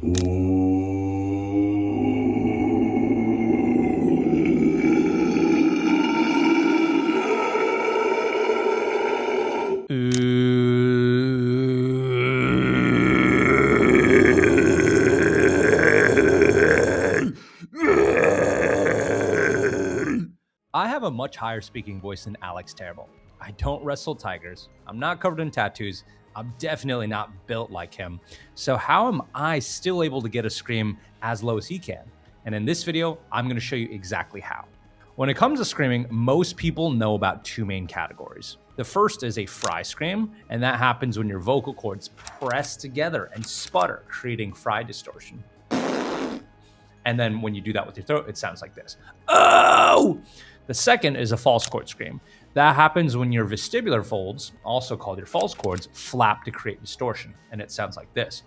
I have a much higher speaking voice than Alex Terrible. I don't wrestle tigers. I'm not covered in tattoos. I'm definitely not built like him. So how am I still able to get a scream as low as he can? And in this video, I'm going to show you exactly how. When it comes to screaming, most people know about two main categories. The first is a fry scream, and that happens when your vocal cords press together and sputter, creating fry distortion. And then when you do that with your throat, it sounds like this. Oh! The second is a false chord scream. That happens when your vestibular folds, also called your false chords, flap to create distortion, and it sounds like this.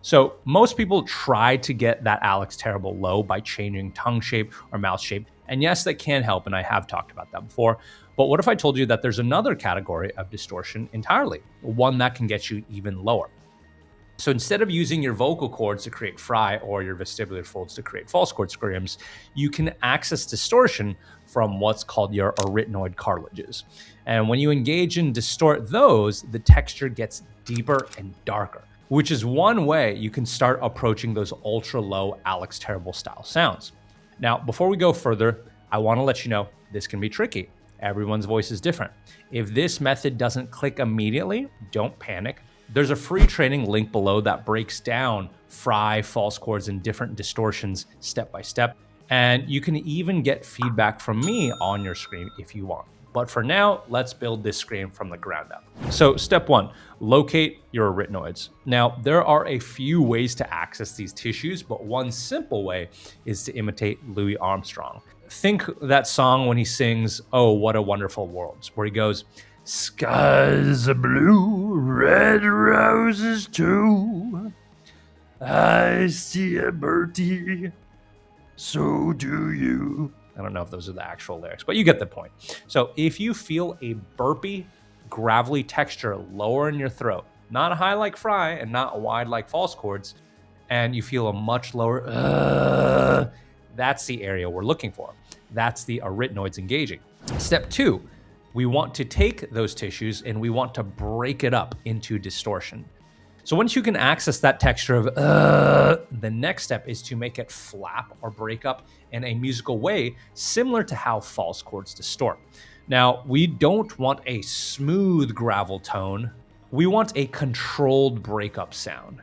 So most people try to get that Alex Terrible low by changing tongue shape or mouth shape. And yes, that can help, and I have talked about that before. But what if I told you that there's another category of distortion entirely, one that can get you even lower? So instead of using your vocal cords to create fry or your vestibular folds to create false chord screams, you can access distortion from what's called your arytenoid cartilages. And when you engage and distort those, the texture gets deeper and darker, which is one way you can start approaching those ultra low Alex Terrible style sounds. Now, before we go further, I want to let you know this can be tricky. Everyone's voice is different. If this method doesn't click immediately, don't panic. There's a free training link below that breaks down fry, false chords, and different distortions step by step. And you can even get feedback from me on your scream if you want. But for now, let's build this scream from the ground up. So step one, locate your arytenoids. Now, there are a few ways to access these tissues, but one simple way is to imitate Louis Armstrong. Think that song when he sings, "Oh, What a Wonderful World," where he goes, "Skies are blue, red roses too. I see a birdie, so do you." I don't know if those are the actual lyrics, but you get the point. So if you feel a burpy, gravelly texture lower in your throat, not high like fry and not wide like false chords, and you feel a much lower, that's the area we're looking for. That's the arytenoids engaging. Step two, we want to take those tissues and we want to break it up into distortion. So once you can access that texture of the next step is to make it flap or break up in a musical way similar to how false chords distort. Now, we don't want a smooth gravel tone. We want a controlled breakup sound.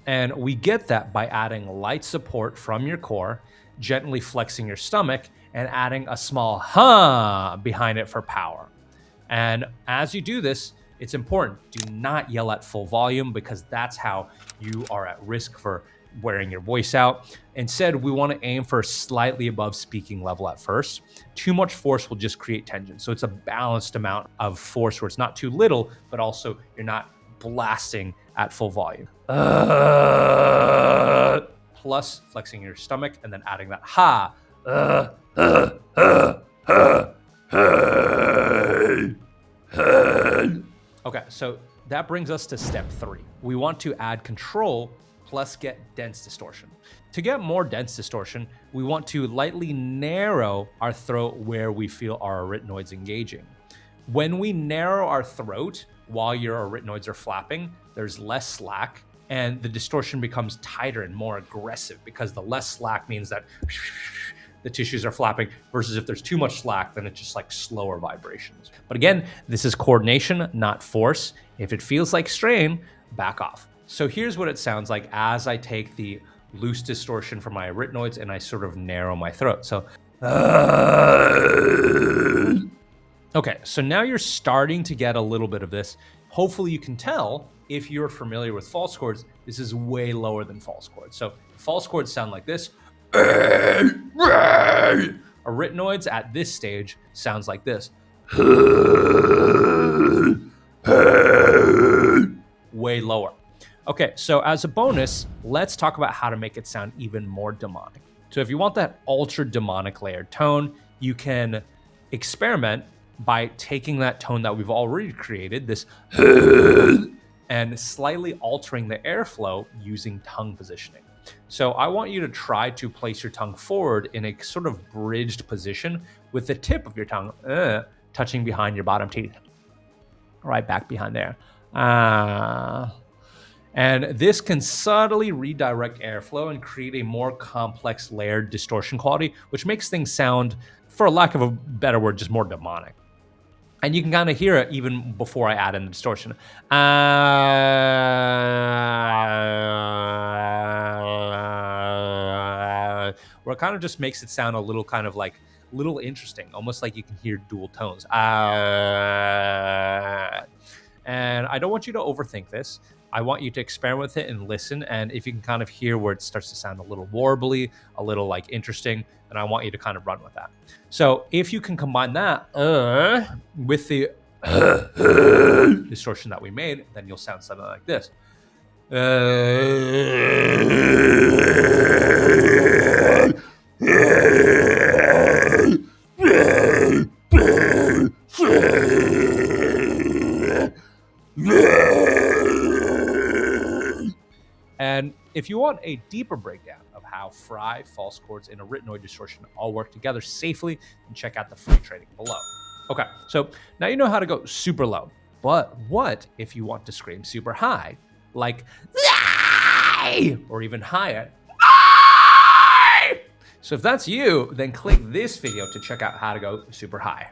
And we get that by adding light support from your core, gently flexing your stomach, and adding a small huh behind it for power. And as you do this, it's important, do not yell at full volume because that's how you are at risk for wearing your voice out. Instead, we want to aim for slightly above speaking level at first. Too much force will just create tension. So it's a balanced amount of force where it's not too little, but also you're not blasting at full volume. Plus flexing your stomach and then adding that ha. Okay, so that brings us to step three. We want to add control plus get dense distortion. To get more dense distortion, we want to lightly narrow our throat where we feel our arytenoids engaging. When we narrow our throat while your arytenoids are flapping, there's less slack and the distortion becomes tighter and more aggressive because the less slack means that the tissues are flapping versus if there's too much slack, then it's just like slower vibrations. But again, this is coordination, not force. If it feels like strain, back off. So here's what it sounds like as I take the loose distortion from my arytenoids and I sort of narrow my throat. So, okay, so now you're starting to get a little bit of this. Hopefully you can tell if you're familiar with false chords, this is way lower than false chords. So false chords sound like this. Arytenoids at this stage sounds like this. Way lower. Okay, so as a bonus, let's talk about how to make it sound even more demonic. So if you want that ultra demonic layered tone, you can experiment by taking that tone that we've already created, this, and slightly altering the airflow using tongue positioning. So I want you to try to place your tongue forward in a sort of bridged position with the tip of your tongue touching behind your bottom teeth, right back behind there. And this can subtly redirect airflow and create a more complex layered distortion quality, which makes things sound, for lack of a better word, just more demonic. And you can kind of hear it even before I add in the distortion. Where it kind of just makes it sound a little kind of like little interesting, almost like you can hear dual tones. And I don't want you to overthink this. I want you to experiment with it and listen. And if you can kind of hear where it starts to sound a little warbly, a little like interesting, then I want you to kind of run with that. So if you can combine that with the distortion that we made, then you'll sound something like this. And if you want a deeper breakdown of how fry, false chords, and arytenoid distortion all work together safely, then check out the free training below. Okay, so now you know how to go super low, but what if you want to scream super high, like or even higher? So if that's you, then click this video to check out how to go super high.